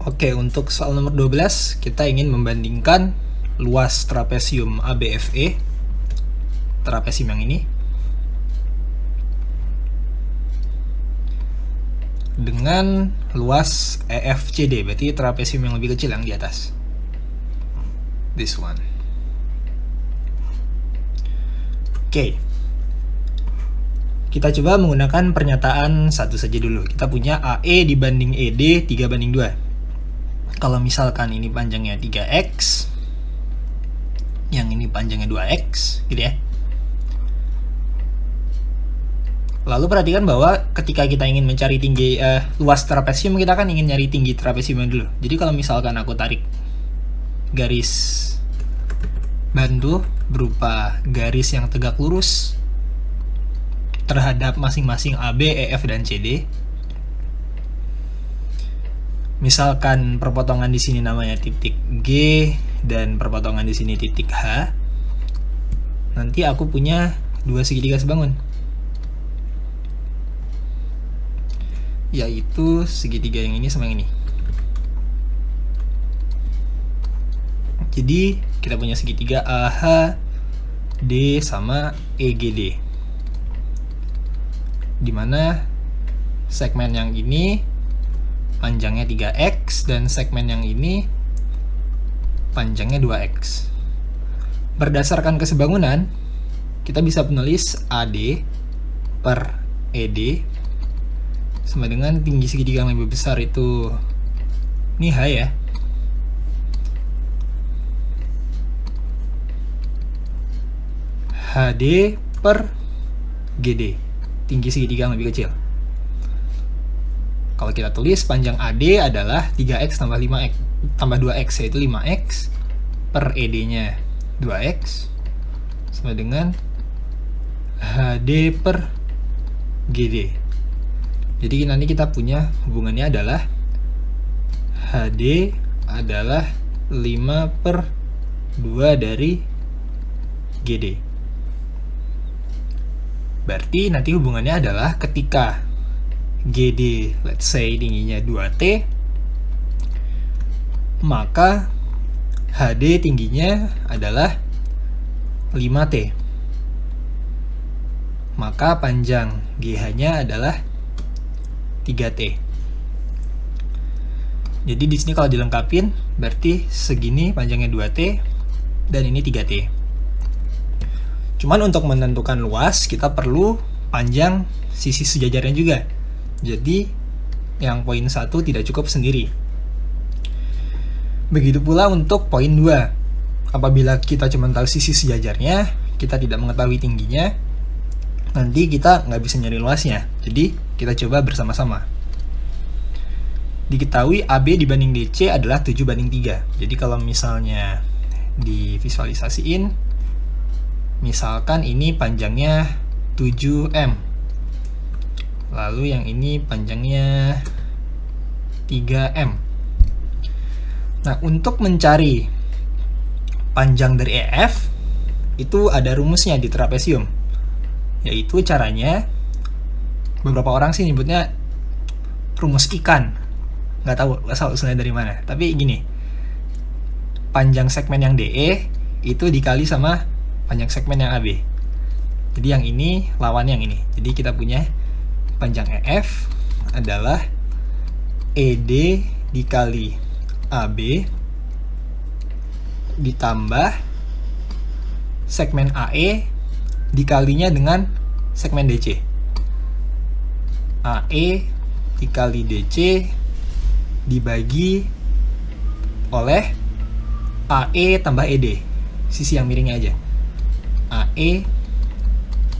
Oke, untuk soal nomor 12, kita ingin membandingkan luas trapesium ABFE, trapesium yang ini, dengan luas EFCD, berarti trapesium yang lebih kecil yang di atas. This one. Oke. Kita coba menggunakan pernyataan satu saja dulu. Kita punya AE dibanding ED 3:2. Kalau misalkan ini panjangnya 3x, yang ini panjangnya 2x, gitu ya. Lalu perhatikan bahwa ketika kita ingin mencari tinggi luas trapesium, kita kan ingin nyari tinggi trapesiumnya dulu. Jadi kalau misalkan aku tarik garis bantu berupa garis yang tegak lurus terhadap masing-masing AB, EF, dan CD. Misalkan perpotongan di sini namanya titik G dan perpotongan di sini titik H. Nanti aku punya dua segitiga sebangun, yaitu segitiga yang ini sama yang ini. Jadi kita punya segitiga AHD sama EGD, dimana segmen yang ini panjangnya 3x dan segmen yang ini panjangnya 2x. Berdasarkan kesebangunan, kita bisa menulis AD per ED sama dengan tinggi segitiga yang lebih besar itu ini H ya. HD per GD, tinggi segitiga yang lebih kecil. Kalau kita tulis panjang AD adalah 3x tambah 5x tambah 2x, yaitu 5x per ED-nya 2x sama dengan HD per GD. Jadi nanti kita punya hubungannya adalah HD adalah 5 per 2 dari GD. Berarti nanti hubungannya adalah ketika GD, let's say tingginya 2T, maka HD tingginya adalah 5T. Maka panjang GH-nya adalah 3T. Jadi di sini kalau dilengkapin, berarti segini panjangnya 2T dan ini 3T. Cuman untuk menentukan luas, kita perlu panjang sisi sejajarnya juga. Jadi yang poin 1 tidak cukup sendiri. Begitu pula untuk poin 2. Apabila kita cuma tahu sisi sejajarnya, kita tidak mengetahui tingginya, nanti kita nggak bisa nyari luasnya. Jadi kita coba bersama-sama. Diketahui AB dibanding DC adalah 7:3. Jadi kalau misalnya divisualisasiin, misalkan ini panjangnya 7M. Lalu yang ini panjangnya 3M. Nah, untuk mencari panjang dari EF, itu ada rumusnya di trapesium. Yaitu caranya, beberapa orang sih nyebutnya rumus ikan. Nggak tahu asal usulnya dari mana. Tapi gini, panjang segmen yang DE itu dikali sama panjang segmen yang AB. Jadi yang ini lawan yang ini. Jadi kita punya panjang EF adalah ED dikali AB ditambah segmen AE dikalinya dengan segmen DC. AE dikali DC dibagi oleh AE tambah ED, sisi yang miringnya aja. AE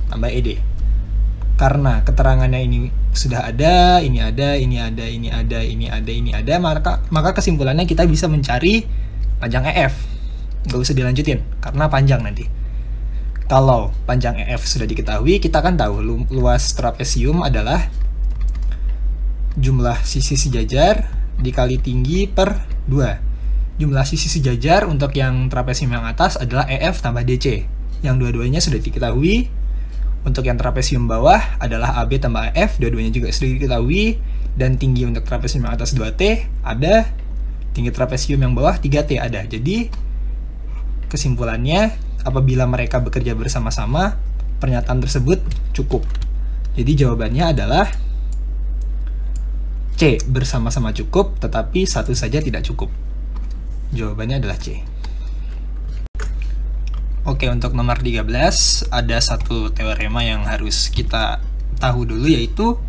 tambah ED. Karena keterangannya ini sudah ada, ini ada, ini ada, ini ada, ini ada, ini ada, maka kesimpulannya kita bisa mencari panjang EF. Nggak usah dilanjutin, karena panjang nanti. Kalau panjang EF sudah diketahui, kita kan tahu luas trapesium adalah jumlah sisi sejajar dikali tinggi per 2. Jumlah sisi sejajar untuk yang trapesium yang atas adalah EF tambah DC. Yang dua-duanya sudah diketahui. Untuk yang trapesium bawah adalah AB tambah EF, dua-duanya juga sudah diketahui. Dan tinggi untuk trapesium yang atas 2T ada tinggi trapesium yang bawah 3T ada. Jadi kesimpulannya, apabila mereka bekerja bersama-sama, pernyataan tersebut cukup. Jadi jawabannya adalah C, bersama-sama cukup, tetapi satu saja tidak cukup. Jawabannya adalah C. Oke, untuk nomor 13, ada satu teorema yang harus kita tahu dulu, yaitu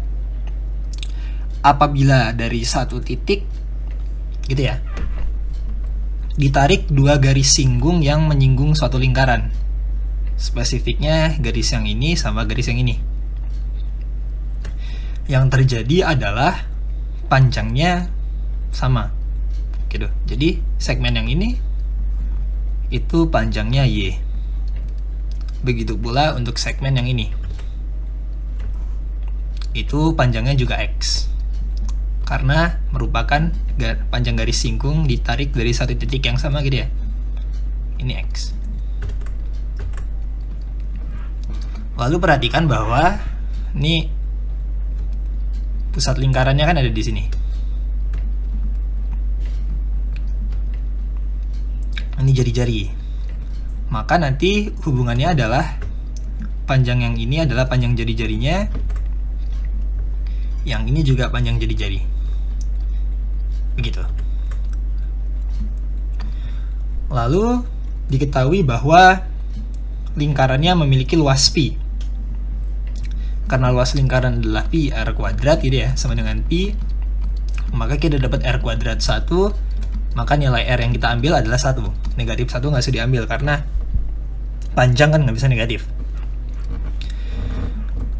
apabila dari satu titik gitu ya, ditarik dua garis singgung yang menyinggung suatu lingkaran. Spesifiknya garis yang ini sama garis yang ini. Yang terjadi adalah panjangnya sama. Gitu. Jadi segmen yang ini itu panjangnya Y. Begitu pula untuk segmen yang ini. Itu panjangnya juga X. Karena merupakan panjang garis singgung ditarik dari satu titik yang sama gitu ya. Ini X. Lalu perhatikan bahwa ini pusat lingkarannya kan ada di sini. Ini jari-jari. Maka nanti hubungannya adalah panjang yang ini adalah panjang jari-jarinya, yang ini juga panjang jari-jari. Begitu. Lalu diketahui bahwa lingkarannya memiliki luas pi. Karena luas lingkaran adalah pi r kuadrat gitu ya, sama dengan pi, maka kita dapat r kuadrat 1, maka nilai r yang kita ambil adalah 1. Negatif 1 nggak usah diambil karena panjang kan nggak bisa negatif.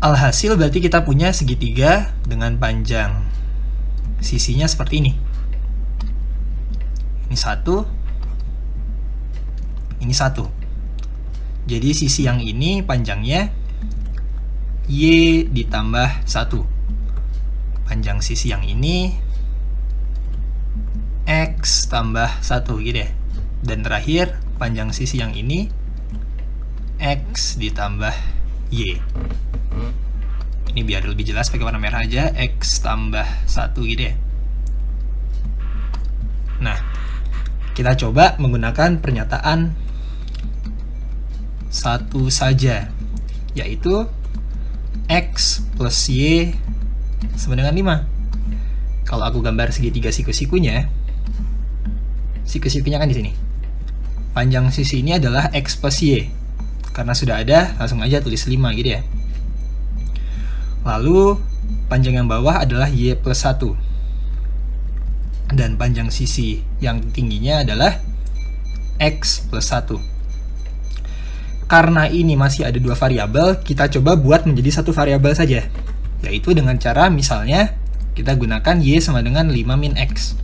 Alhasil berarti kita punya segitiga dengan panjang sisinya seperti ini. Ini 1, ini 1. Jadi sisi yang ini panjangnya Y ditambah 1. Panjang sisi yang ini X tambah 1 gitu ya. Dan terakhir panjang sisi yang ini X ditambah Y. Ini biar lebih jelas pakai warna merah aja, X tambah 1 gitu ya. Nah, kita coba menggunakan pernyataan satu saja, yaitu X plus Y sama dengan 5. Kalau aku gambar segitiga siku-sikunya kan di sini. Panjang sisi ini adalah X plus Y. Karena sudah ada, langsung aja tulis 5 gitu ya. Lalu panjang yang bawah adalah Y plus 1. Dan panjang sisi yang tingginya adalah X plus 1. Karena ini masih ada dua variabel, kita coba buat menjadi satu variabel saja. Yaitu dengan cara misalnya kita gunakan Y sama dengan 5 min X.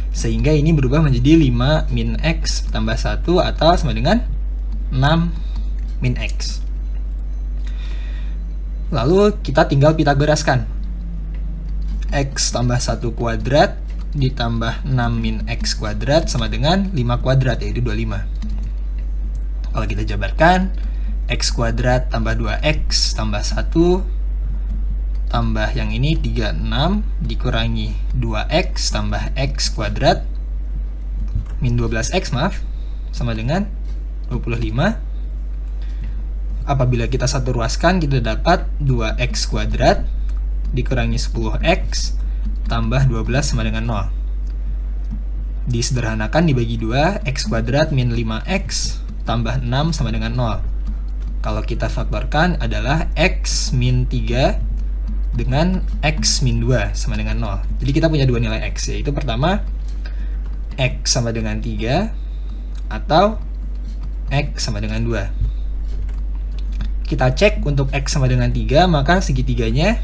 Sehingga ini berubah menjadi 5 min X tambah 1 atau sama dengan 6 min X. Lalu kita tinggal Pitagoraskan. X tambah 1 kuadrat ditambah 6 min X kuadrat sama dengan 5 kuadrat, yaitu 25. Kalau kita jabarkan, X kuadrat tambah 2X tambah 1 tambah yang ini 36 dikurangi 2X tambah X kuadrat min 12X sama dengan 25. Apabila kita satu ruaskan, kita dapat 2X kuadrat dikurangi 10X tambah 12 sama dengan 0. Disederhanakan dibagi 2, X kuadrat min 5X tambah 6 sama dengan 0. Kalau kita faktorkan adalah X min 3 dengan X min 2 sama dengan 0. Jadi kita punya dua nilai X, yaitu pertama X sama dengan 3 atau X sama dengan 2. Kita cek untuk X sama dengan 3, maka segitiganya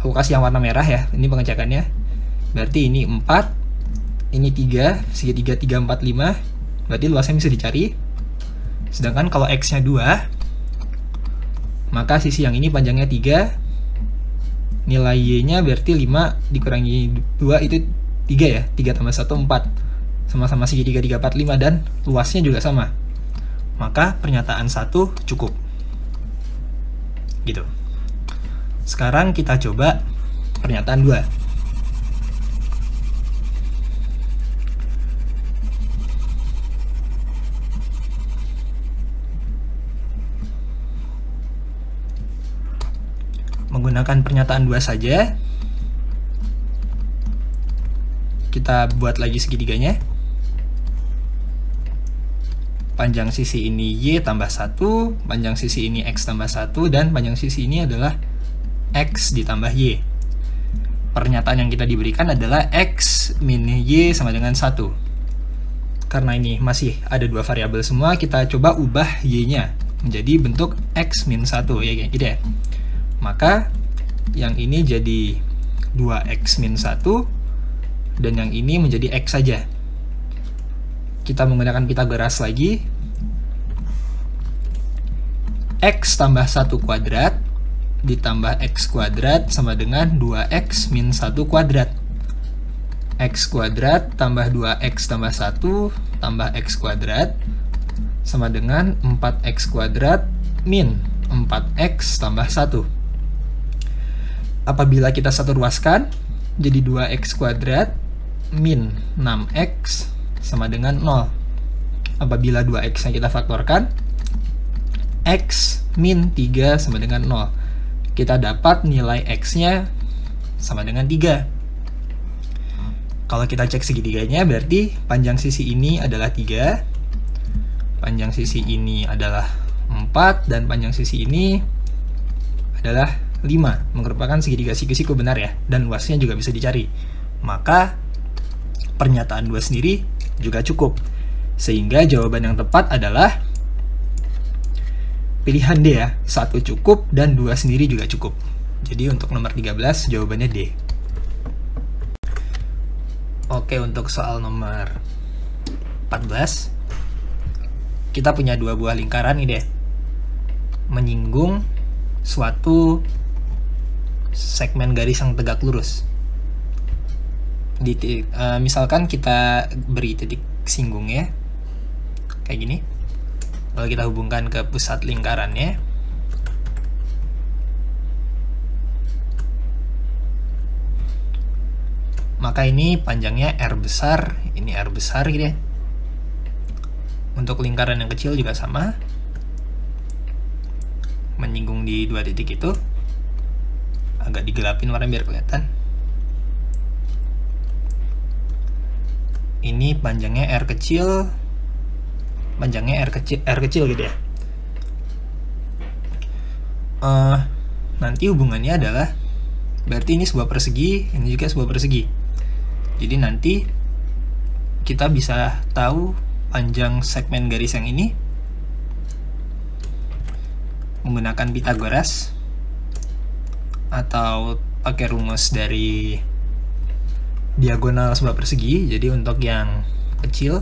aku kasih yang warna merah ya, ini pengecekannya. Berarti ini 4, ini 3, segitiga 3, 4, 5. Berarti luasnya bisa dicari. Sedangkan kalau X-nya 2, maka sisi yang ini panjangnya 3, nilai Y-nya berarti 5 dikurangi 2 itu 3 ya, 3 tambah 1, 4. Sama-sama segitiga 3, 4, 5 dan luasnya juga sama. Maka pernyataan 1 cukup. Gitu. Sekarang kita coba pernyataan 2. menggunakan pernyataan 2 saja. Kita buat lagi segitiganya. Panjang sisi ini Y tambah 1, panjang sisi ini X tambah 1, dan panjang sisi ini adalah X ditambah Y. Pernyataan yang kita diberikan adalah X min Y sama dengan 1. Karena ini masih ada 2 variabel semua, kita coba ubah Y-nya menjadi bentuk X min 1, ya kayak gitu ya. Maka yang ini jadi 2X min 1, dan yang ini menjadi X saja. Kita menggunakan Pythagoras lagi. X tambah 1 kuadrat ditambah X kuadrat sama dengan 2X min 1 kuadrat. X kuadrat tambah 2X tambah 1 tambah X kuadrat sama dengan 4X kuadrat min 4X tambah 1. Apabila kita satu ruaskan, jadi 2X kuadrat min 6X sama dengan 0. Apabila 2X yang kita faktorkan, X min 3 sama dengan 0. Kita dapat nilai X-nya sama dengan 3. Kalau kita cek segitiganya, berarti panjang sisi ini adalah 3, panjang sisi ini adalah 4, dan panjang sisi ini adalah 5. Merupakan segitiga siku-siku benar ya, dan luasnya juga bisa dicari. Maka pernyataan 2 sendiri juga cukup. Sehingga jawaban yang tepat adalah pilihan D ya, 1 cukup dan 2 sendiri juga cukup. Jadi untuk nomor 13 jawabannya D. Oke, untuk soal nomor 14, kita punya 2 buah lingkaran ini deh, menyinggung suatu segmen garis yang tegak lurus. Misalkan kita beri titik singgungnya kayak gini, lalu kita hubungkan ke pusat lingkarannya. Maka ini panjangnya R besar, ini R besar gitu ya. Untuk lingkaran yang kecil juga sama, menyinggung di 2 titik itu. Agak digelapin warna biar kelihatan. Ini panjangnya R kecil, panjangnya R kecil gitu ya. Nanti hubungannya adalah, berarti ini sebuah persegi, ini juga sebuah persegi. Jadi nanti kita bisa tahu panjang segmen garis yang ini menggunakan Pythagoras atau pakai rumus dari diagonal sebuah persegi. Jadi untuk yang kecil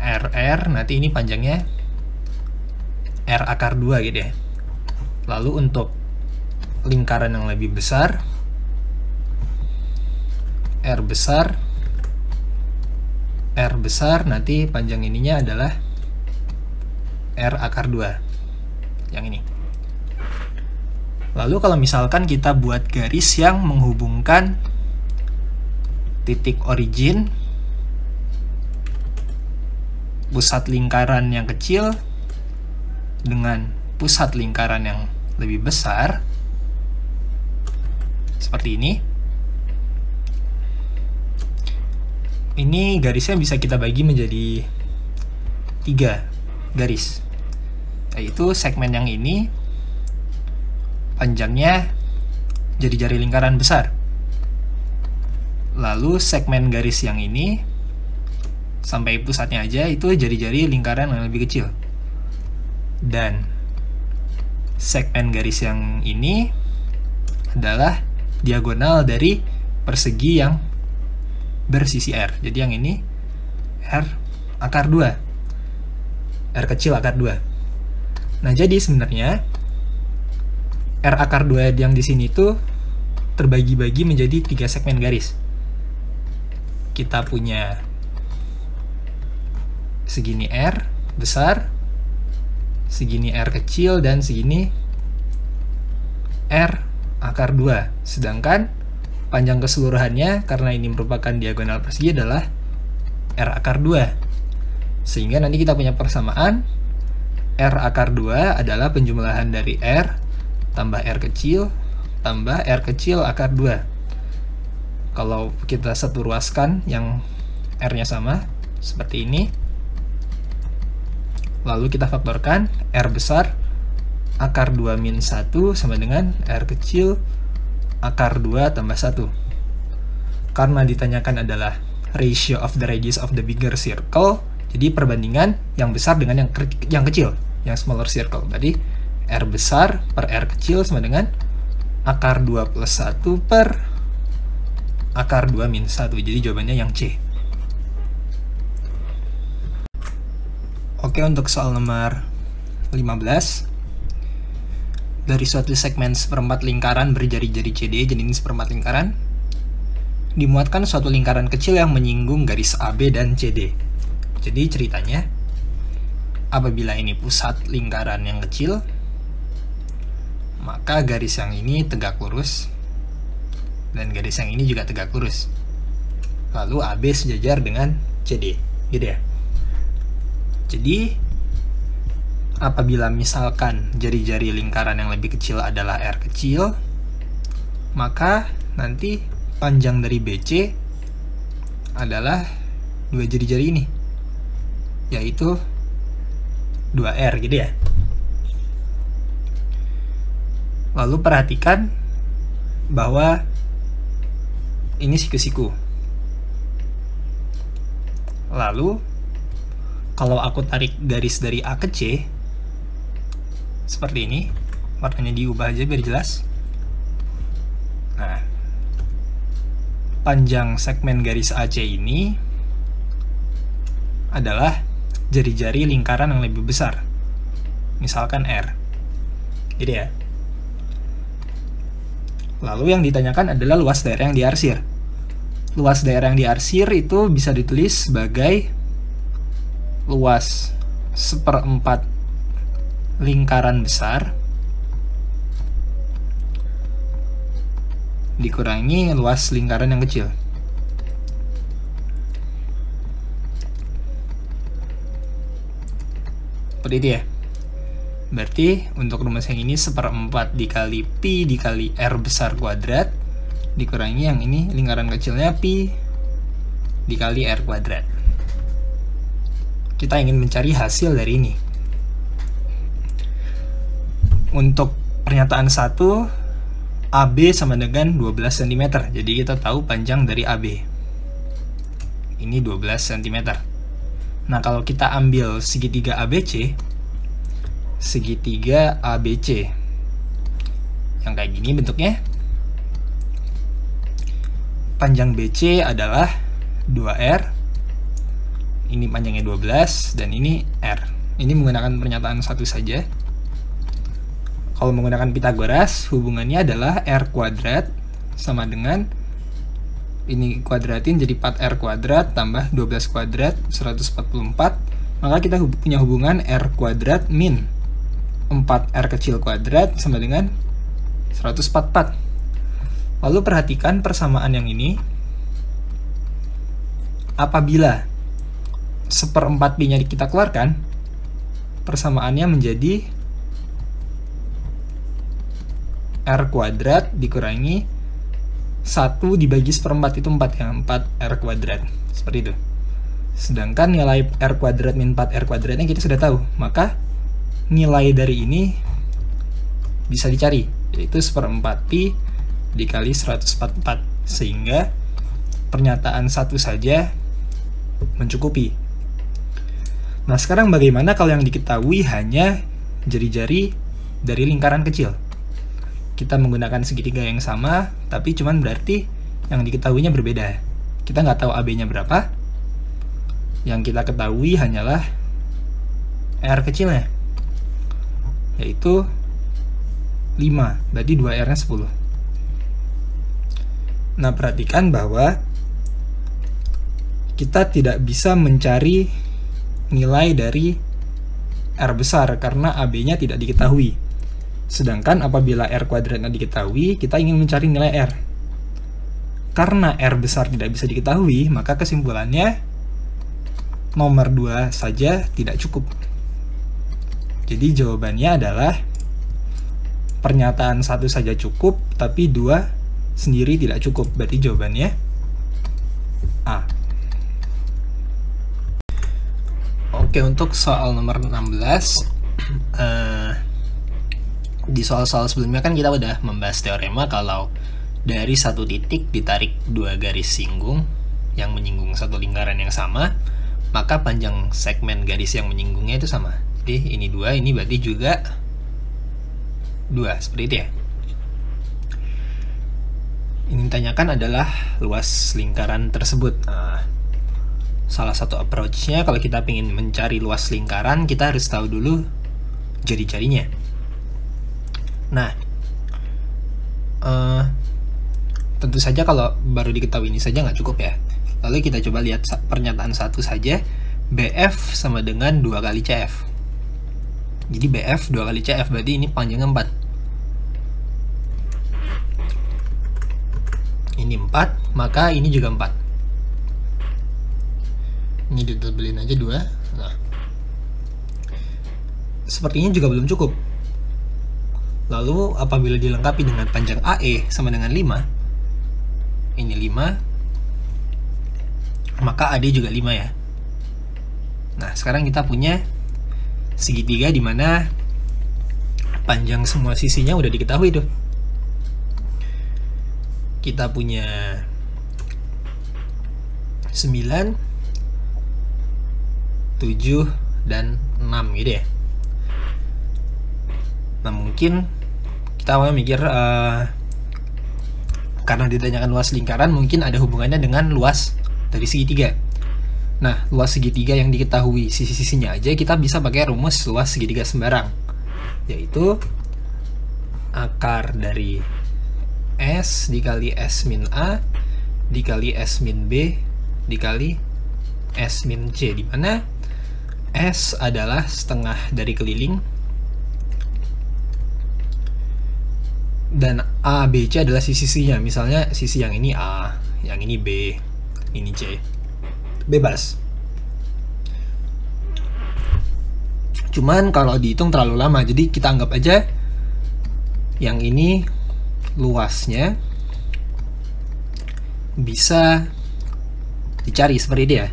RR, nanti ini panjangnya R akar 2 gitu ya. Lalu untuk lingkaran yang lebih besar, R besar nanti panjang ininya adalah R akar 2 yang ini. Lalu kalau misalkan kita buat garis yang menghubungkan titik origin pusat lingkaran yang kecil dengan pusat lingkaran yang lebih besar seperti ini. Ini garisnya bisa kita bagi menjadi 3 garis, yaitu segmen yang ini panjangnya jari-jari lingkaran besar, lalu segmen garis yang ini sampai pusatnya aja itu jari-jari lingkaran yang lebih kecil, dan segmen garis yang ini adalah diagonal dari persegi yang bersisi R. Jadi yang ini R akar 2, R kecil akar 2. Nah, jadi sebenarnya R akar 2 yang di sini tuh terbagi-bagi menjadi 3 segmen garis. Kita punya segini R besar, segini R kecil, dan segini R akar 2. Sedangkan panjang keseluruhannya, karena ini merupakan diagonal persegi, adalah R akar 2. Sehingga nanti kita punya persamaan R akar 2 adalah penjumlahan dari R tambah R kecil, tambah R kecil akar 2. Kalau kita satu ruaskan yang R-nya sama, seperti ini. Lalu kita faktorkan, R besar akar 2 min 1 sama dengan R kecil akar 2 tambah 1. Karena ditanyakan adalah ratio of the radius of the bigger circle, jadi perbandingan yang besar dengan yang kecil, yang smaller circle. Berarti R besar per R kecil sama dengan akar 2 plus 1 per akar 2 min 1. Jadi jawabannya yang C. Oke, untuk soal nomor 15. Dari suatu segmen seperempat lingkaran berjari-jari CD, jadi ini seperempat lingkaran, dimuatkan suatu lingkaran kecil yang menyinggung garis AB dan CD. Jadi ceritanya, apabila ini pusat lingkaran yang kecil, maka garis yang ini tegak lurus, dan garis yang ini juga tegak lurus. Lalu AB sejajar dengan CD, gitu ya. Jadi, apabila misalkan jari-jari lingkaran yang lebih kecil adalah R kecil, maka nanti panjang dari BC adalah dua jari-jari ini, yaitu 2R, gitu ya. Lalu perhatikan bahwa ini siku-siku. Lalu kalau aku tarik garis dari A ke C seperti ini, warnanya diubah aja biar jelas. Nah, panjang segmen garis AC ini adalah jari-jari lingkaran yang lebih besar, misalkan R, gitu ya. Lalu yang ditanyakan adalah luas daerah yang diarsir. Luas daerah yang diarsir itu bisa ditulis sebagai luas 1/4 lingkaran besar dikurangi luas lingkaran yang kecil. Seperti itu ya. Berarti untuk rumus yang ini 1/4 dikali pi dikali R besar kuadrat dikurangi yang ini lingkaran kecilnya pi dikali R kuadrat. Kita ingin mencari hasil dari ini. Untuk pernyataan 1, AB sama dengan 12 cm. Jadi kita tahu panjang dari AB. Ini 12 cm. Nah, kalau kita ambil segitiga ABC, segitiga ABC yang kayak gini bentuknya, panjang BC adalah 2R, ini panjangnya 12, dan ini R. Ini menggunakan pernyataan 1 saja. Kalau menggunakan Pitagoras, hubungannya adalah R kuadrat sama dengan, ini kuadratin jadi 4R kuadrat tambah 12 kuadrat 144, maka kita punya hubungan R kuadrat min 4R kecil kuadrat sama dengan 144. Lalu perhatikan persamaan yang ini. Apabila 1/4 pi-nya kita keluarkan, persamaannya menjadi R kuadrat dikurangi 1 dibagi 1/4 itu 4 ya, 4R kuadrat. Seperti itu. Sedangkan nilai R kuadrat min 4R kuadratnya kita sudah tahu, maka nilai dari ini bisa dicari, yaitu 1/4 pi dikali 144, sehingga pernyataan 1 saja mencukupi. Nah, sekarang bagaimana kalau yang diketahui hanya jari-jari dari lingkaran kecil? Kita menggunakan segitiga yang sama, tapi cuman berarti yang diketahuinya berbeda. Kita nggak tahu AB-nya berapa. Yang kita ketahui hanyalah R kecilnya, yaitu 5, berarti 2R-nya 10. Nah, perhatikan bahwa kita tidak bisa mencari nilai dari R besar karena AB-nya tidak diketahui. Sedangkan apabila R kuadratnya diketahui, kita ingin mencari nilai R. Karena R besar tidak bisa diketahui, maka kesimpulannya nomor 2 saja tidak cukup. Jadi jawabannya adalah pernyataan satu saja cukup, tapi dua sendiri tidak cukup. Berarti jawabannya A. Oke, untuk soal nomor 16, di soal-soal sebelumnya kan kita udah membahas teorema kalau dari satu titik ditarik dua garis singgung yang menyinggung satu lingkaran yang sama, maka panjang segmen garis yang menyinggungnya itu sama. Jadi ini 2, ini berarti juga 2, seperti itu ya. Ini ditanyakan adalah luas lingkaran tersebut. Nah, salah satu approach-nya kalau kita ingin mencari luas lingkaran, kita harus tahu dulu jari-jarinya. Nah, tentu saja kalau baru diketahui ini saja nggak cukup ya. Lalu kita coba lihat pernyataan satu saja. BF sama dengan 2 kali CF. Jadi BF 2 kali CF berarti ini panjangnya 4. Ini 4, maka ini juga 4. Ini didobelin aja 2. Nah, sepertinya juga belum cukup. Lalu apabila dilengkapi dengan panjang AE sama dengan 5, ini 5, maka AD juga 5 ya. Nah, sekarang kita punya segitiga di mana panjang semua sisinya udah diketahui tuh. Kita punya 9, 7, dan 6 gitu ya. Nah, mungkin kita awalnya mikir karena ditanyakan luas lingkaran mungkin ada hubungannya dengan luas dari segitiga. Nah, luas segitiga yang diketahui sisi-sisinya aja kita bisa pakai rumus luas segitiga sembarang, yaitu akar dari S dikali S min A dikali S min B dikali S min C, di mana S adalah setengah dari keliling dan A, B, C adalah sisi-sisinya. Misalnya sisi yang ini A, yang ini B, ini C. Bebas. Cuman kalau dihitung terlalu lama, jadi kita anggap aja yang ini luasnya bisa dicari seperti itu ya.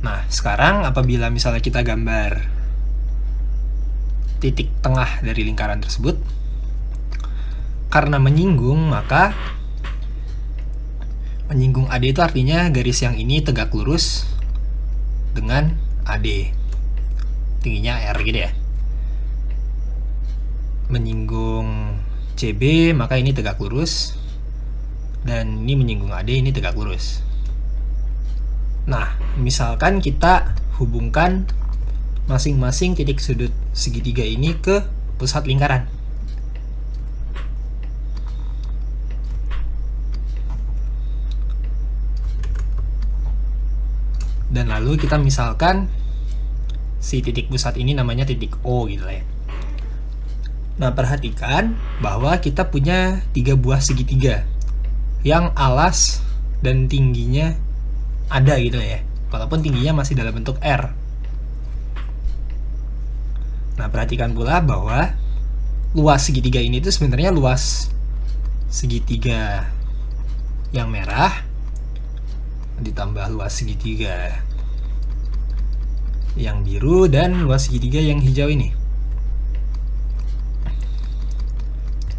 Nah, sekarang apabila misalnya kita gambar titik tengah dari lingkaran tersebut, karena menyinggung, maka menyinggung AD itu artinya garis yang ini tegak lurus dengan AD, tingginya R gitu ya. Menyinggung CB, maka ini tegak lurus, dan ini menyinggung AD, ini tegak lurus. Nah, misalkan kita hubungkan masing-masing titik sudut segitiga ini ke pusat lingkaran. Dan lalu kita misalkan si titik pusat ini namanya titik O gitu ya. Nah, perhatikan bahwa kita punya 3 buah segitiga yang alas dan tingginya ada gitu ya, walaupun tingginya masih dalam bentuk R. Nah, perhatikan pula bahwa luas segitiga ini itu sebenarnya luas segitiga yang merah ditambah luas segitiga yang biru dan luas segitiga yang hijau ini,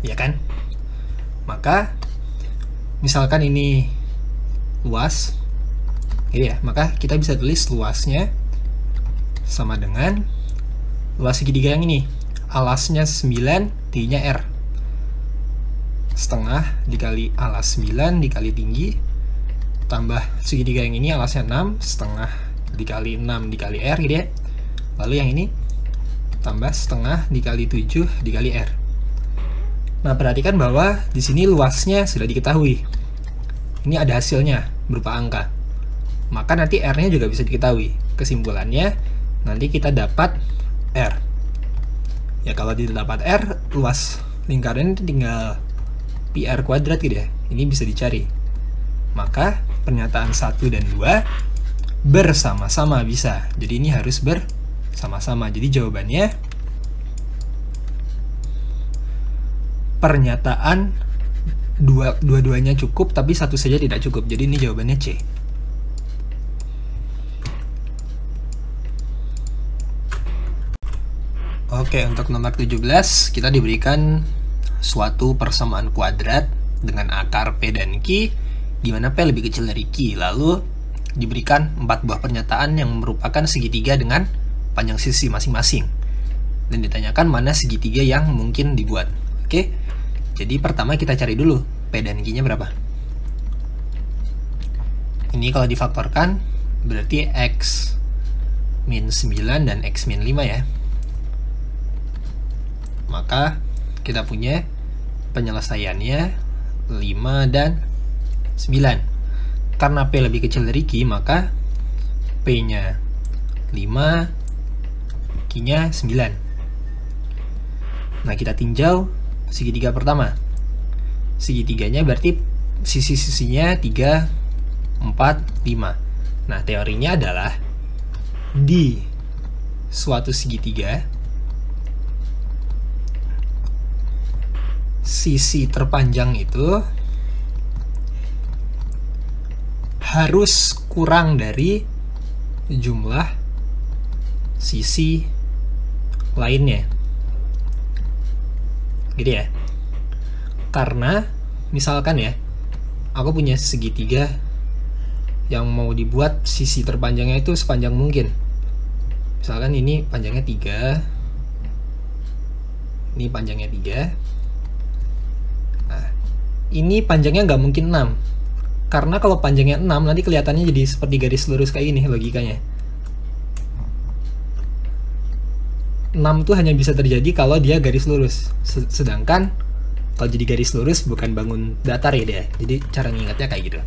ya kan? Maka misalkan ini luas gitu ya, maka kita bisa tulis luasnya sama dengan luas segitiga yang ini, alasnya 9, tingginya R, setengah dikali alas 9 dikali tinggi tambah segitiga yang ini alasnya 6, setengah dikali 6 dikali R gitu ya. Lalu yang ini tambah setengah dikali 7 dikali R. Nah, perhatikan bahwa di sini luasnya sudah diketahui. Ini ada hasilnya berupa angka. Maka nanti R-nya juga bisa diketahui. Kesimpulannya nanti kita dapat R. Ya, kalau tidak dapat R, luas lingkaran tinggal pi R kuadrat gitu ya. Ini bisa dicari. Maka pernyataan 1 dan 2 bersama-sama bisa. Jadi ini harus bersama-sama. Jadi jawabannya pernyataan dua-duanya cukup tapi satu saja tidak cukup. Jadi ini jawabannya C. Oke, untuk nomor 17 kita diberikan suatu persamaan kuadrat dengan akar P dan Q, di mana P lebih kecil dari Q. Lalu diberikan 4 buah pernyataan yang merupakan segitiga dengan panjang sisi masing-masing. Dan ditanyakan mana segitiga yang mungkin dibuat. Oke, jadi pertama kita cari dulu P dan Q-nya berapa. Ini kalau difaktorkan berarti X min 9 dan X min 5 ya. Maka kita punya penyelesaiannya 5 dan 9. Karena P lebih kecil dari Q, maka P-nya 5, Q-nya 9. Nah, kita tinjau segitiga pertama. Segitiganya berarti sisi-sisinya 3, 4, 5. Nah, teorinya adalah di suatu segitiga, sisi terpanjang itu harus kurang dari jumlah sisi lainnya. Gitu ya. Karena misalkan ya, aku punya segitiga yang mau dibuat sisi terpanjangnya itu sepanjang mungkin. Misalkan ini panjangnya 3, ini panjangnya 3. Nah, ini panjangnya nggak mungkin 6. Karena kalau panjangnya 6, nanti kelihatannya jadi seperti garis lurus kayak ini logikanya. 6 tuh hanya bisa terjadi kalau dia garis lurus. Sedangkan kalau jadi garis lurus bukan bangun datar ya dia. Jadi cara ngingatnya kayak gitu.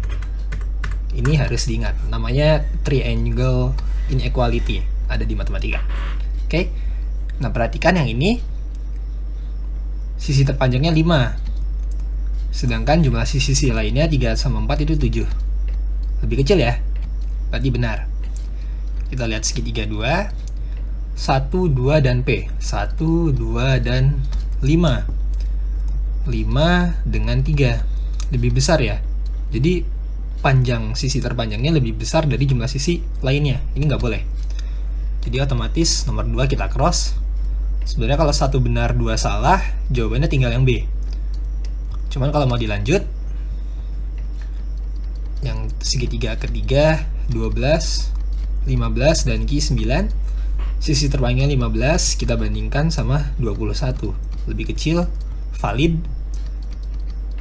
Ini harus diingat. Namanya triangle inequality. Ada di matematika. Oke. Nah, perhatikan yang ini. Sisi terpanjangnya 5. Sedangkan jumlah sisi lainnya 3 sama 4 itu 7. Lebih kecil ya. Berarti benar. Kita lihat segitiga 2. 1, 2, dan P. 1, 2, dan 5. 5 dengan 3. Lebih besar ya. Jadi panjang sisi terpanjangnya lebih besar dari jumlah sisi lainnya. Ini nggak boleh. Jadi otomatis nomor 2 kita cross. Sebenarnya kalau 1 benar 2 salah, jawabannya tinggal yang B. Cuman kalau mau dilanjut, yang segitiga ketiga 12, 15, dan Q 9, sisi terpanjangnya 15 kita bandingkan sama 21. Lebih kecil, valid.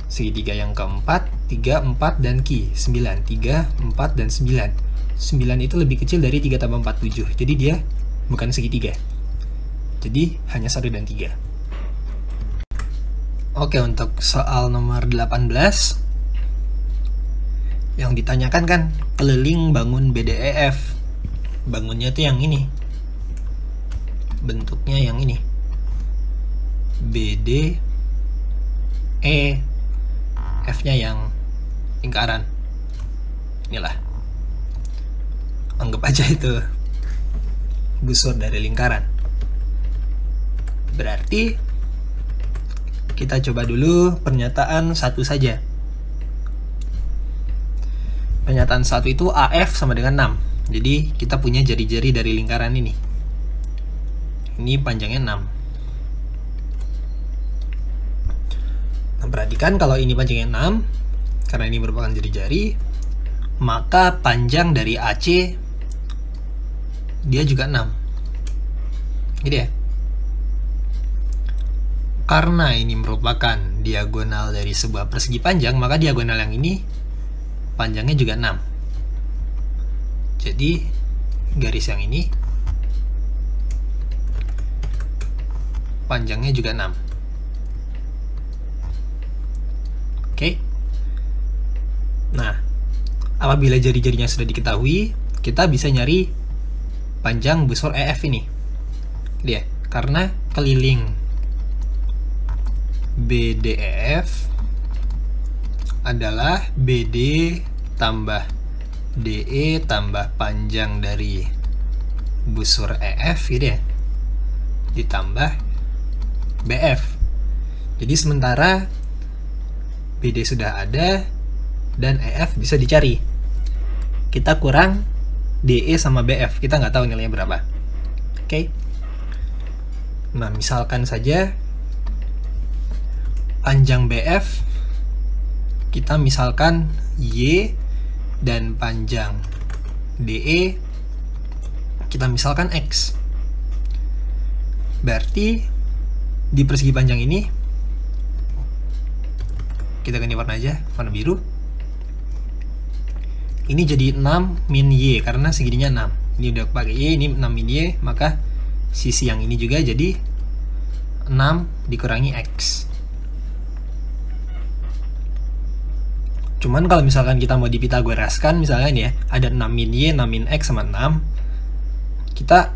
Segitiga yang keempat 3, 4, dan Q 9. 3, 4, dan 9. 9 itu lebih kecil dari 3 tambah 4, 7. Jadi dia bukan segitiga. Jadi hanya 1 dan 3. Oke, untuk soal nomor 18 yang ditanyakan kan keliling bangun BDEF. Bangunnya tuh yang ini. Bentuknya yang ini. BD E F-nya yang lingkaran. Inilah. Anggap aja itu busur dari lingkaran. Berarti kita coba dulu pernyataan 1 saja. Pernyataan 1 itu AF sama dengan 6. Jadi kita punya jari-jari dari lingkaran ini. Ini panjangnya 6. Nah, perhatikan kalau ini panjangnya 6, karena ini merupakan jari-jari, maka panjang dari AC dia juga 6. Gitu ya. Karena ini merupakan diagonal dari sebuah persegi panjang, maka diagonal yang ini panjangnya juga 6. Jadi garis yang ini panjangnya juga 6. Oke. Nah, apabila jari-jarinya sudah diketahui, kita bisa nyari panjang busur EF ini. Dia, karena keliling BDEF adalah BD tambah DE tambah panjang dari busur EF gitu ya, ditambah BF. Jadi sementara BD sudah ada dan EF bisa dicari. Kita kurang DE sama BF, kita nggak tahu nilainya berapa. Oke. Nah, misalkan saja panjang BF kita misalkan Y dan panjang DE kita misalkan X. Berarti di persegi panjang ini kita ganti warna aja, warna biru. Ini jadi 6 min Y karena segininya 6. Ini udah pakai Y, ini 6 min Y, maka sisi yang ini juga jadi 6 dikurangi X. Cuman kalau misalkan kita mau dipitagoraskan, misalnya ini ya, ada 6 min Y, 6 min X sama 6, kita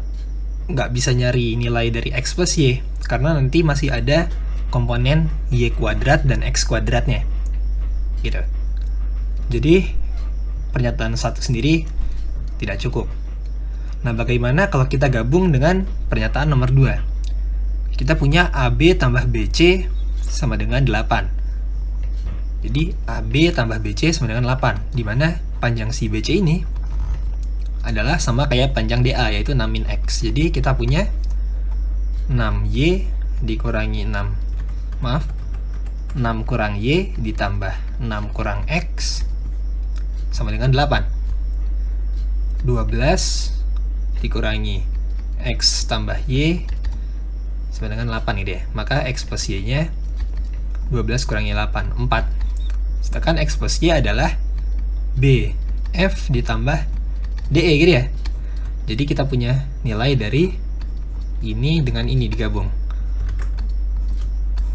nggak bisa nyari nilai dari X plus Y, karena nanti masih ada komponen Y kuadrat dan X kuadratnya. Gitu. Jadi, pernyataan satu sendiri tidak cukup. Nah, bagaimana kalau kita gabung dengan pernyataan nomor 2? Kita punya AB tambah BC sama dengan 8. Jadi, AB tambah BC sama dengan 8, di mana panjang si BC ini adalah sama kayak panjang DA, yaitu 6 min X. Jadi, kita punya 6Y dikurangi 6 kurang Y ditambah 6 kurang X sama dengan 8. 12 dikurangi X tambah Y sama dengan 8 ini deh. Maka X plus Y-nya 12 kurangi 8, 4. Sedangkan X plus Y adalah BF ditambah DE gitu ya. Jadi kita punya nilai dari ini dengan ini digabung.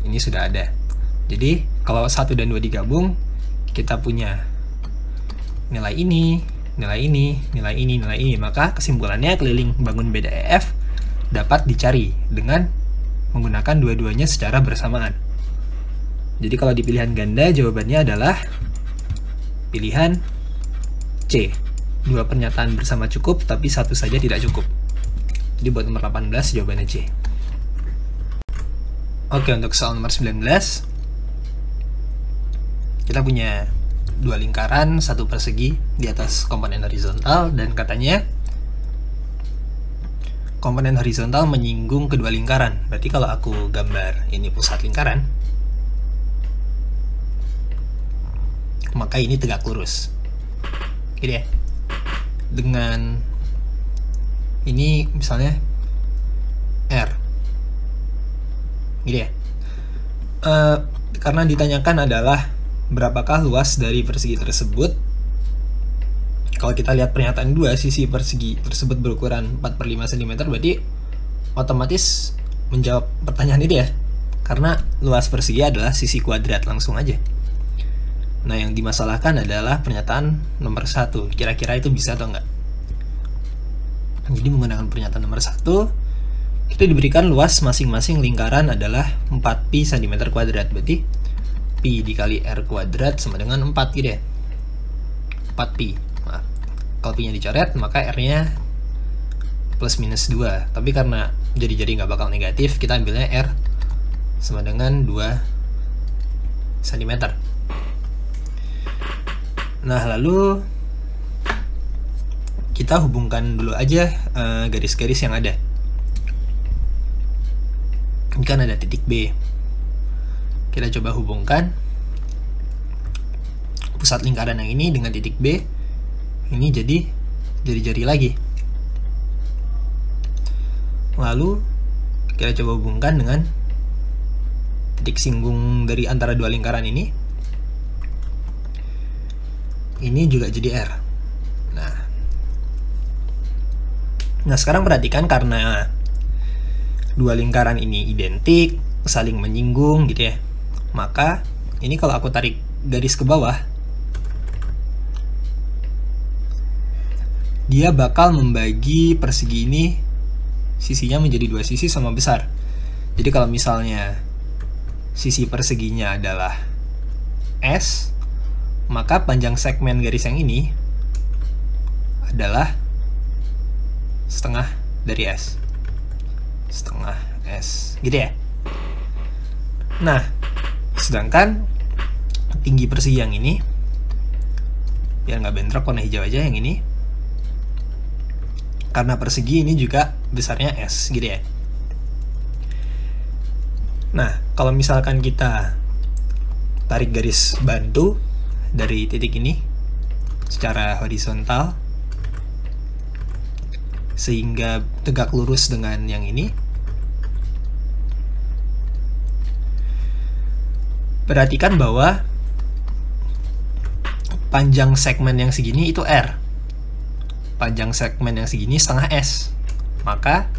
Ini sudah ada. Jadi kalau 1 dan 2 digabung, kita punya nilai ini, nilai ini, nilai ini, nilai ini. Maka kesimpulannya keliling bangun beda EF dapat dicari dengan menggunakan dua-duanya secara bersamaan. Jadi kalau di pilihan ganda, jawabannya adalah pilihan C. 2 pernyataan bersama cukup, tapi 1 saja tidak cukup. Jadi buat nomor 18, jawabannya C. Oke, untuk soal nomor 19, kita punya 2 lingkaran, 1 persegi di atas komponen horizontal, dan katanya komponen horizontal menyinggung kedua lingkaran. Berarti kalau aku gambar ini pusat lingkaran, maka ini tegak lurus. Gitu ya. Dengan ini misalnya R. Gitu ya. Karena ditanyakan adalah berapakah luas dari persegi tersebut. Kalau kita lihat pernyataan 2, sisi persegi tersebut berukuran 4/5 cm, berarti otomatis menjawab pertanyaan ini ya. Karena luas persegi adalah sisi kuadrat, langsung aja. Nah, yang dimasalahkan adalah pernyataan nomor 1. Kira-kira itu bisa atau enggak? Jadi menggunakan pernyataan nomor 1, kita diberikan luas masing-masing lingkaran adalah 4pi cm kuadrat. Berarti pi dikali r kuadrat sama dengan 4 gitu ya. 4pi. Nah, kalau pi-nya dicoret, maka r-nya plus minus 2. Tapi karena jadi nggak bakal negatif, kita ambilnya r sama dengan 2 cm. Nah, lalu kita hubungkan dulu aja garis-garis yang ada. Ini kan ada titik B. Kita coba hubungkan pusat lingkaran yang ini dengan titik B. Ini jadi jari-jari lagi. Lalu kita coba hubungkan dengan titik singgung dari antara dua lingkaran ini. Ini juga jadi R. Nah, sekarang perhatikan, karena dua lingkaran ini identik, saling menyinggung gitu ya. Maka ini kalau aku tarik garis ke bawah, dia bakal membagi persegi ini sisinya menjadi 2 sisi sama besar. Jadi kalau misalnya sisi perseginya adalah S, maka panjang segmen garis yang ini adalah setengah dari S. Setengah S. Gitu ya. Nah, Sedangkan tinggi persegi yang ini, biar nggak bentrok warna hijau aja yang ini, karena persegi ini juga besarnya S gitu ya. Nah, kalau misalkan kita tarik garis bantu dari titik ini secara horizontal sehingga tegak lurus dengan yang ini, perhatikan bahwa panjang segmen yang segini itu R. Panjang segmen yang segini setengah S. Maka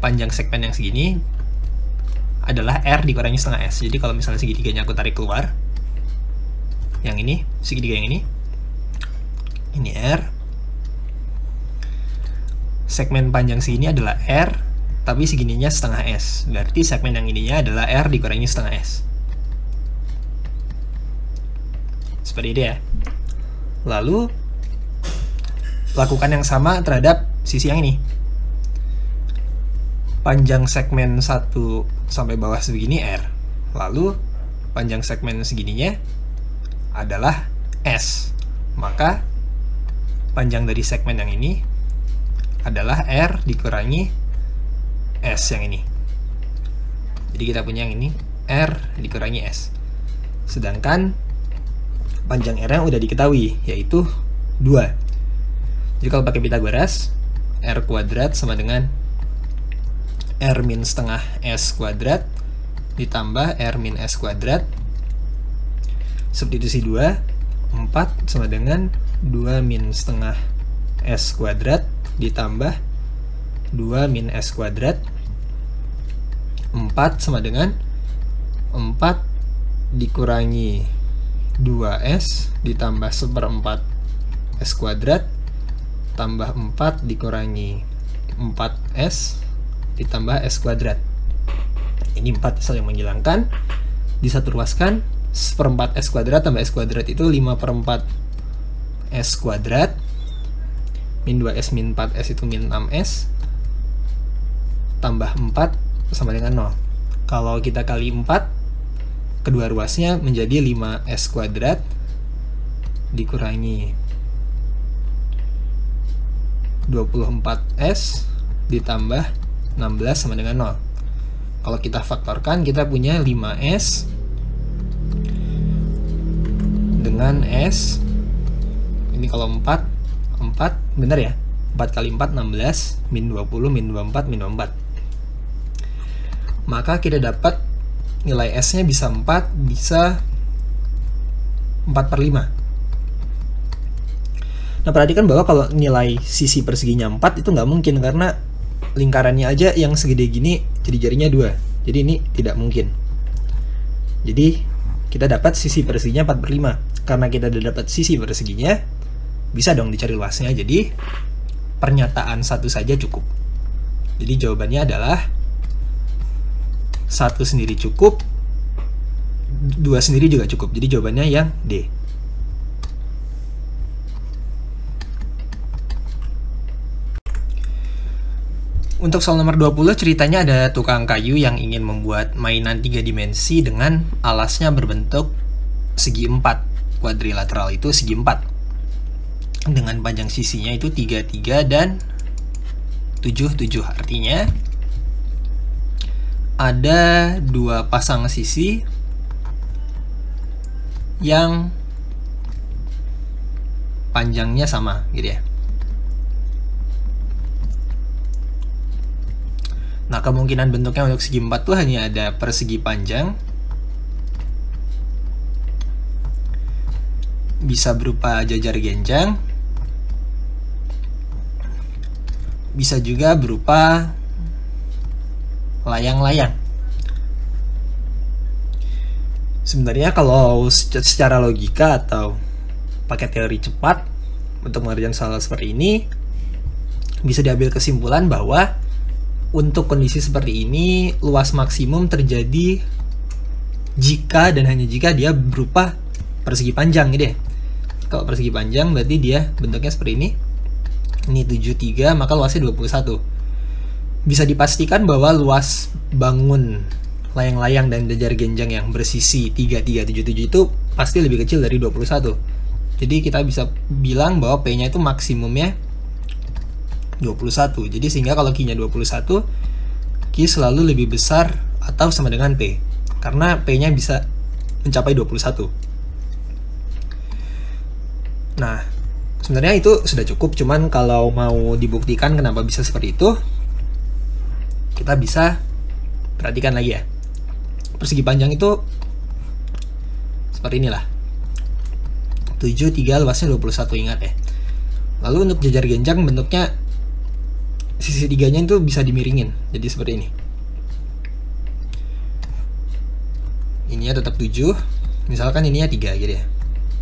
panjang segmen yang segini adalah R dikurangi setengah S. Jadi kalau misalnya segitiganya aku tarik keluar, yang ini, segitiga yang ini R. Segmen panjang segini adalah R, tapi segininya setengah S. Berarti segmen yang ininya adalah R dikurangi setengah S. Seperti itu ya. Lalu lakukan yang sama terhadap sisi yang ini. Panjang segmen 1 sampai bawah segini R. Lalu panjang segmen segininya adalah S. Maka panjang dari segmen yang ini adalah R dikurangi S yang ini. Jadi kita punya yang ini R dikurangi S. Sedangkan panjang R yang udah diketahui, yaitu 2. Jadi kalau pakai Pitagoras, R kuadrat sama dengan R min setengah S kuadrat ditambah R min S kuadrat. Substitusi 2, 4 sama dengan 2 min setengah S kuadrat ditambah 2 min S kuadrat. 4 sama dengan 4 dikurangi 2S ditambah 1/4 S kuadrat tambah 4 dikurangi 4S ditambah S kuadrat. Ini 4 saling menghilangkan, disatu ruaskan, 1/4 S kuadrat tambah S kuadrat itu 5/4 S kuadrat, min 2S min 4S itu min 6S, tambah 4 sama dengan 0. Kalau kita kali 4, kedua ruasnya menjadi 5S kuadrat dikurangi 24S ditambah 16 sama dengan 0. Kalau kita faktorkan, kita punya 5S dengan S. Ini kalau 4 bener ya? 4 kali 4, 16, min 20, min 24, min 24. Maka kita dapat nilai S-nya bisa 4, bisa 4/5. Nah, perhatikan bahwa kalau nilai sisi perseginya 4 itu nggak mungkin, karena lingkarannya aja yang segede gini jadi jarinya 2. Jadi ini tidak mungkin. Jadi kita dapat sisi perseginya 4/5. Karena kita udah dapat sisi perseginya, bisa dong dicari luasnya. Jadi pernyataan 1 saja cukup. Jadi jawabannya adalah 1 sendiri cukup, 2 sendiri juga cukup. Jadi jawabannya yang D. Untuk soal nomor 20, ceritanya ada tukang kayu yang ingin membuat mainan 3 dimensi dengan alasnya berbentuk segi 4. Kuadrilateral itu segi 4. Dengan panjang sisinya itu 33 dan 77. Artinya ada 2 pasang sisi yang panjangnya sama gitu ya. Nah, kemungkinan bentuknya untuk segi 4 tuh hanya ada persegi panjang, bisa berupa jajar genjang, bisa juga berupa layang-layang. Sebenarnya kalau secara logika atau pakai teori cepat untuk mengerjakan soal seperti ini, bisa diambil kesimpulan bahwa untuk kondisi seperti ini, luas maksimum terjadi jika dan hanya jika dia berupa persegi panjang gitu ya. Kalau persegi panjang berarti dia bentuknya seperti ini. Ini 73, maka luasnya 21. Bisa dipastikan bahwa luas bangun layang-layang dan jajar genjang yang bersisi 3377 itu pasti lebih kecil dari 21. Jadi kita bisa bilang bahwa P-nya itu maksimumnya 21. Jadi sehingga kalau Q-nya 21, Q selalu lebih besar atau sama dengan P. Karena P-nya bisa mencapai 21. Nah, sebenarnya itu sudah cukup, cuman kalau mau dibuktikan kenapa bisa seperti itu, kita bisa perhatikan lagi ya. Persegi panjang itu seperti inilah. 7, 3, luasnya 21, ingat ya. Lalu untuk jajar genjang bentuknya sisi 3-nya itu bisa dimiringin. Jadi seperti ini. Ininya tetap 7, misalkan ininya 3 gitu ya.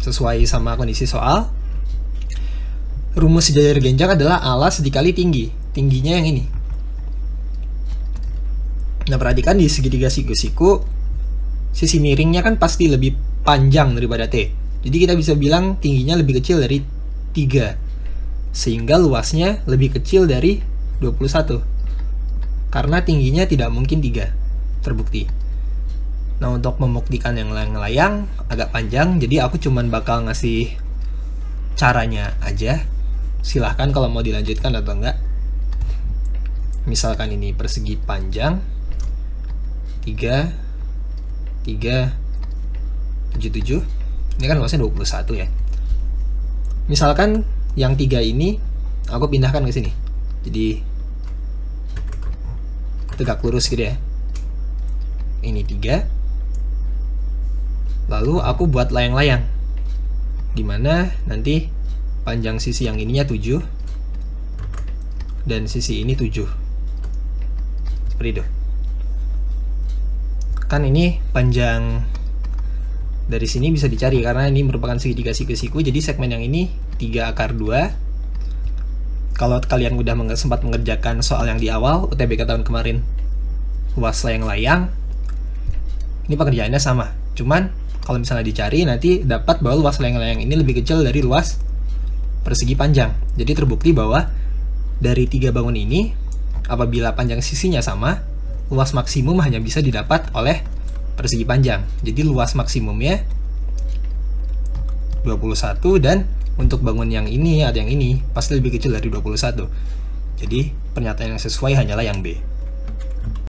Sesuai sama kondisi soal, rumus jajar genjang adalah alas dikali tinggi. Tingginya yang ini. Nah, perhatikan di segitiga siku-siku, sisi miringnya kan pasti lebih panjang daripada T. Jadi kita bisa bilang tingginya lebih kecil dari 3. Sehingga luasnya lebih kecil dari 21. Karena tingginya tidak mungkin 3. Terbukti. Nah, untuk membuktikan yang layang-layang agak panjang, jadi aku cuman bakal ngasih caranya aja. Silahkan kalau mau dilanjutkan atau enggak. Misalkan ini persegi panjang 3, 3, 77. Ini kan luasnya 21 ya. Misalkan yang 3 ini aku pindahkan ke sini. Jadi tegak lurus gitu ya. Ini 3. Lalu aku buat layang-layang. Dimana nanti panjang sisi yang ininya 7 dan sisi ini 7. Seperti itu. Kan ini panjang dari sini bisa dicari karena ini merupakan segitiga siku-siku. Jadi segmen yang ini 3/2. Kalau kalian udah sempat mengerjakan soal yang di awal UTBK tahun kemarin, luas layang-layang, ini pengerjaannya sama. Cuman kalau misalnya dicari nanti dapat bahwa luas layang-layang ini lebih kecil dari luas persegi panjang. Jadi terbukti bahwa dari 3 bangun ini, apabila panjang sisinya sama, luas maksimum hanya bisa didapat oleh persegi panjang. Jadi luas maksimumnya 21 dan untuk bangun yang ini atau yang ini pasti lebih kecil dari 21. Jadi pernyataan yang sesuai hanyalah yang B.